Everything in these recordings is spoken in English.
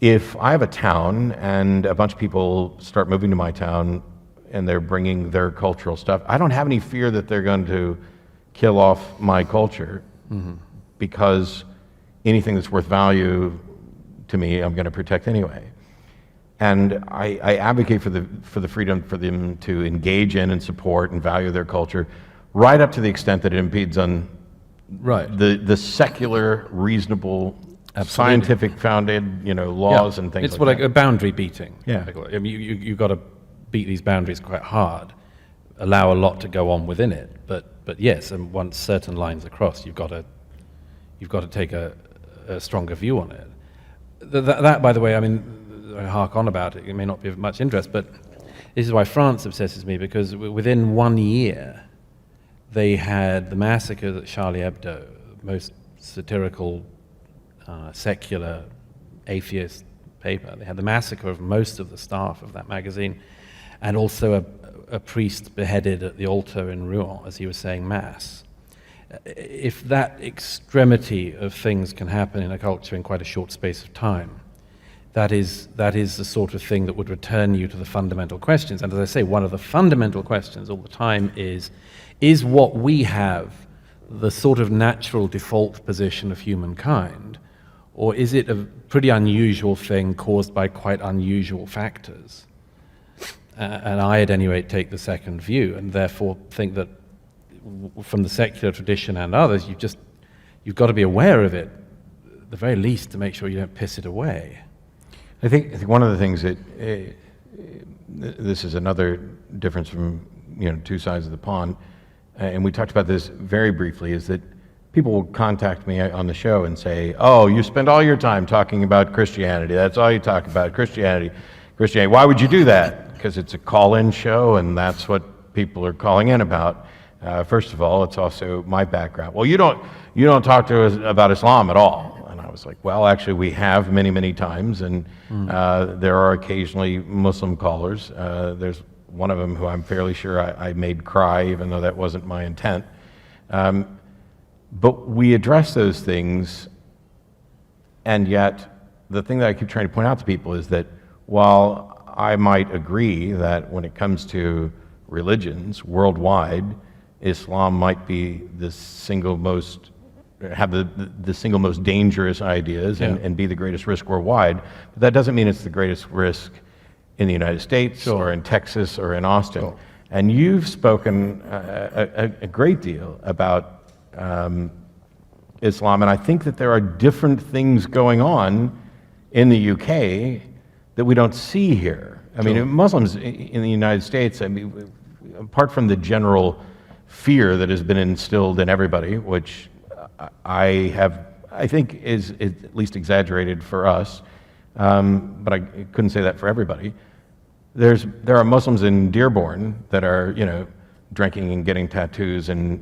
if I have a town and a bunch of people start moving to my town and they're bringing their cultural stuff, I don't have any fear that they're going to kill off my culture, because anything that's worth value to me, I'm going to protect anyway. And I advocate for the freedom for them to engage in and support and value their culture, right up to the extent that it impedes on the secular, reasonable, scientific founded, laws and things. It's like a boundary beating. Yeah. I mean, you've got to beat these boundaries quite hard, allow a lot to go on within it. But yes, and once certain lines are crossed, you've got to take a stronger view on it. That, by the way, I mean, I hark on about it. It may not be of much interest, but this is why France obsesses me, because within 1 year, they had the massacre at Charlie Hebdo, most satirical, secular, atheist paper. They had the massacre of most of the staff of that magazine, and also a priest beheaded at the altar in Rouen as he was saying Mass. If that extremity of things can happen in a culture in quite a short space of time, that is the sort of thing that would return you to the fundamental questions. And as I say, one of the fundamental questions all the time is what we have the sort of natural default position of humankind, or is it a pretty unusual thing caused by quite unusual factors? And I, at any rate, take the second view, and therefore think that from the secular tradition and others, you've got to be aware of it, at the very least, to make sure you don't piss it away. I think one of the things that this is another difference from two sides of the pond, and we talked about this very briefly, is that people will contact me on the show and say, "Oh, you spend all your time talking about Christianity. That's all you talk about, Christianity. Why would you do that?" Because it's a call-in show, and that's what people are calling in about. First of all, it's also my background. Well, you don't talk to us about Islam at all. And I was like, well, actually, we have many, many times, and there are occasionally Muslim callers. There's one of them who I'm fairly sure I made cry, even though that wasn't my intent. But we address those things, and yet the thing that I keep trying to point out to people is that while I might agree that when it comes to religions worldwide, Islam might be the single most dangerous ideas and be the greatest risk worldwide, but that doesn't mean it's the greatest risk in the United States or in Texas or in Austin. Sure. And you've spoken a great deal about Islam, and I think that there are different things going on in the UK that we don't see here. I mean, Muslims in the United States, I mean, apart from the general fear that has been instilled in everybody, which I think is at least exaggerated for us, but I couldn't say that for everybody. There are Muslims in Dearborn that are, drinking and getting tattoos, and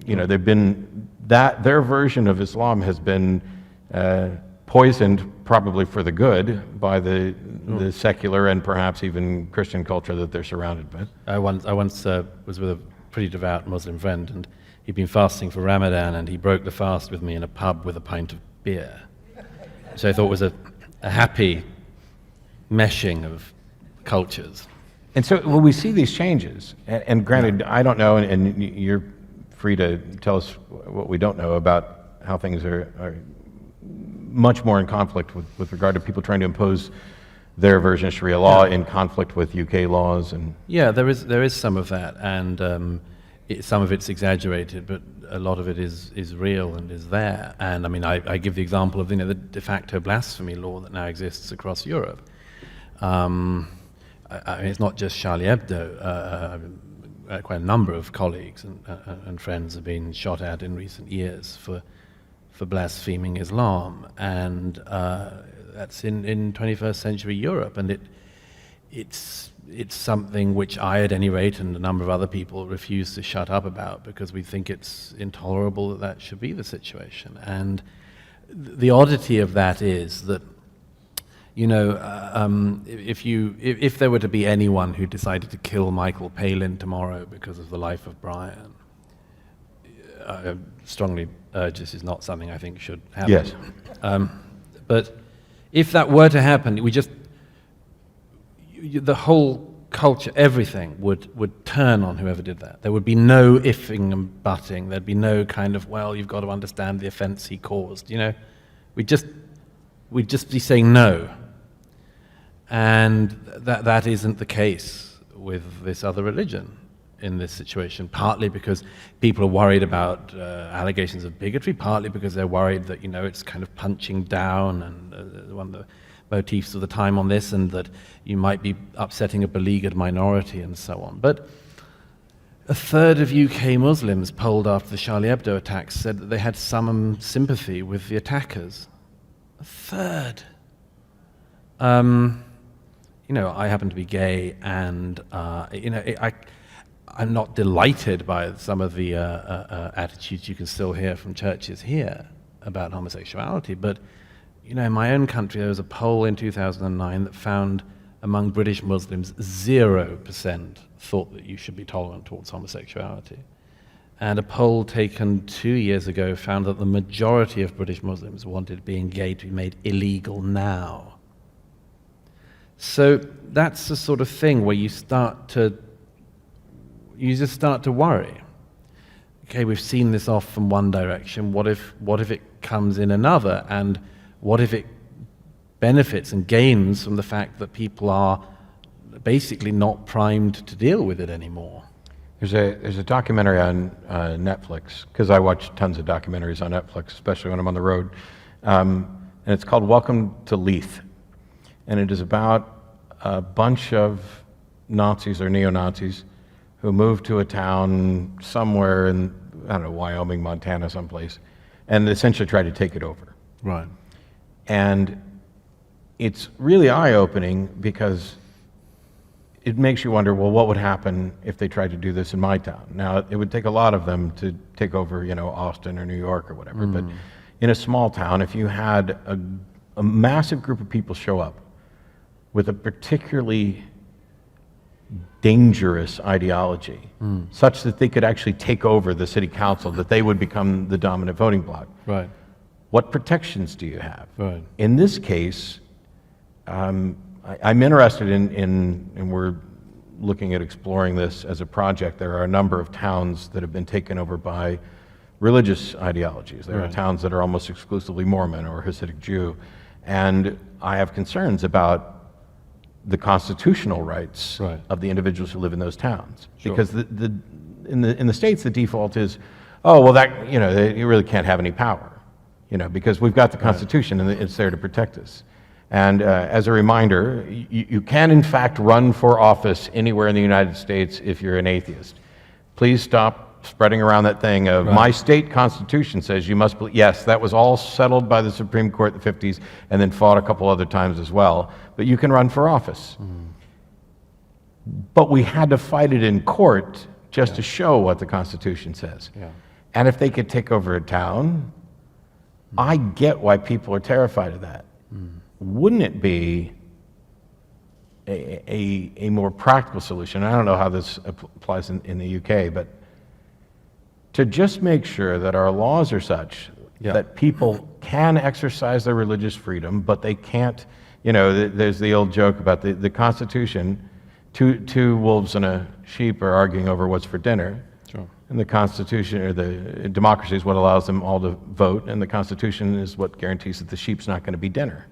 they've been their version of Islam has been poisoned, probably for the good, by the secular and perhaps even Christian culture that they're surrounded with. I once was with a pretty devout Muslim friend, and he'd been fasting for Ramadan, and he broke the fast with me in a pub with a pint of beer, which I thought was a happy meshing of cultures. And so we see these changes, and granted, I don't know, and you're free to tell us what we don't know about how things are much more in conflict with regard to people trying to impose their version of Sharia law in conflict with UK laws. And there is some of that, and some of it's exaggerated, but a lot of it is real and is there. And I mean, I give the example of the de facto blasphemy law that now exists across Europe. I mean, it's not just Charlie Hebdo. Quite a number of colleagues and friends have been shot at in recent years for blaspheming Islam, and that's in 21st century Europe, and it's something which I, at any rate, and a number of other people refuse to shut up about, because we think it's intolerable that should be the situation. And the oddity of that is that, if there were to be anyone who decided to kill Michael Palin tomorrow because of the life of Brian, strongly urge this is not something I think should happen. Yes. But if that were to happen, the whole culture, everything would turn on whoever did that. There would be no ifing and butting. There'd be no kind of, well, you've got to understand the offense he caused. We'd just be saying no. And that isn't the case with this other religion in this situation, partly because people are worried about allegations of bigotry, partly because they're worried that, it's kind of punching down, and one of the motifs of the time on this, and that you might be upsetting a beleaguered minority and so on. But a third of UK Muslims polled after the Charlie Hebdo attacks said that they had some sympathy with the attackers. A third. I happen to be gay, and I'm not delighted by some of the attitudes you can still hear from churches here about homosexuality, but in my own country, there was a poll in 2009 that found among British Muslims 0% thought that you should be tolerant towards homosexuality. And a poll taken 2 years ago found that the majority of British Muslims wanted being gay to be made illegal now. So that's the sort of thing where you just start to worry. Okay, we've seen this off from one direction. What if it comes in another? And what if it benefits and gains from the fact that people are basically not primed to deal with it anymore? There's a documentary on Netflix, because I watch tons of documentaries on Netflix, especially when I'm on the road, and it's called Welcome to Leith, and it is about a bunch of Nazis or neo-Nazis who moved to a town somewhere in, Wyoming, Montana, someplace, and essentially tried to take it over. Right. And it's really eye-opening because it makes you wonder, well, what would happen if they tried to do this in my town? Now, it would take a lot of them to take over, Austin or New York or whatever, but in a small town, if you had a massive group of people show up with a particularly dangerous ideology, such that they could actually take over the city council, that they would become the dominant voting bloc. Right. What protections do you have? Right. In this case, I'm interested in we're looking at exploring this as a project. There are a number of towns that have been taken over by religious ideologies. There are towns that are almost exclusively Mormon or Hasidic Jew, and I have concerns about the constitutional rights of the individuals who live in those towns. Sure. Because in the States, the default is, oh, well, that, you really can't have any power. Because we've got the Constitution and it's there to protect us. And as a reminder, you can in fact run for office anywhere in the United States if you're an atheist. Please stop spreading around that thing of my state constitution says you must believe. Yes, that was all settled by the Supreme Court in the 50s and then fought a couple other times as well. But you can run for office. But we had to fight it in court just to show what the Constitution says. And if they could take over a town, I get why people are terrified of that. Wouldn't it be a more practical solution? I don't know how this applies in the UK, but to just make sure that our laws are such that people can exercise their religious freedom, but they can't, there's the old joke about the Constitution, two wolves and a sheep are arguing over what's for dinner. And the Constitution, or the democracy, is what allows them all to vote, and the Constitution is what guarantees that the sheep's not going to be dinner.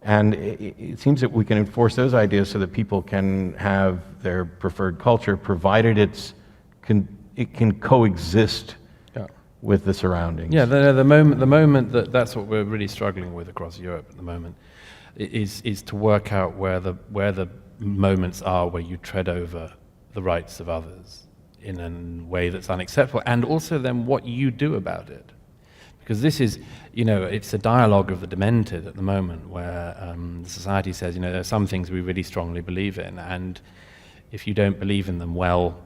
And it seems that we can enforce those ideas so that people can have their preferred culture, provided it can coexist with the surroundings. The moment that's what we're really struggling with across Europe at the moment, is to work out where the moments are where you tread over the rights of others in a way that's unacceptable, and also then what you do about it. Because this is, it's a dialogue of the demented at the moment, where the society says, there are some things we really strongly believe in, and if you don't believe in them, well,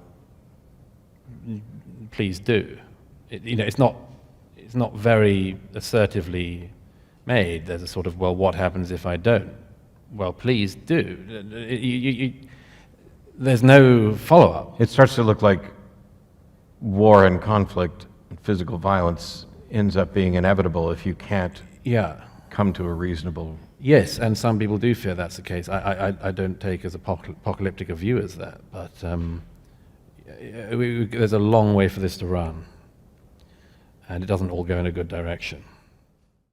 please do. It's not very assertively made. There's a sort of, well, what happens if I don't? Well, please do. There's no follow-up. It starts to look like war and conflict and physical violence ends up being inevitable if you can't come to a reasonable Yes, and some people do fear that's the case. I don't take as apocalyptic a view as that, but there's a long way for this to run, and it doesn't all go in a good direction.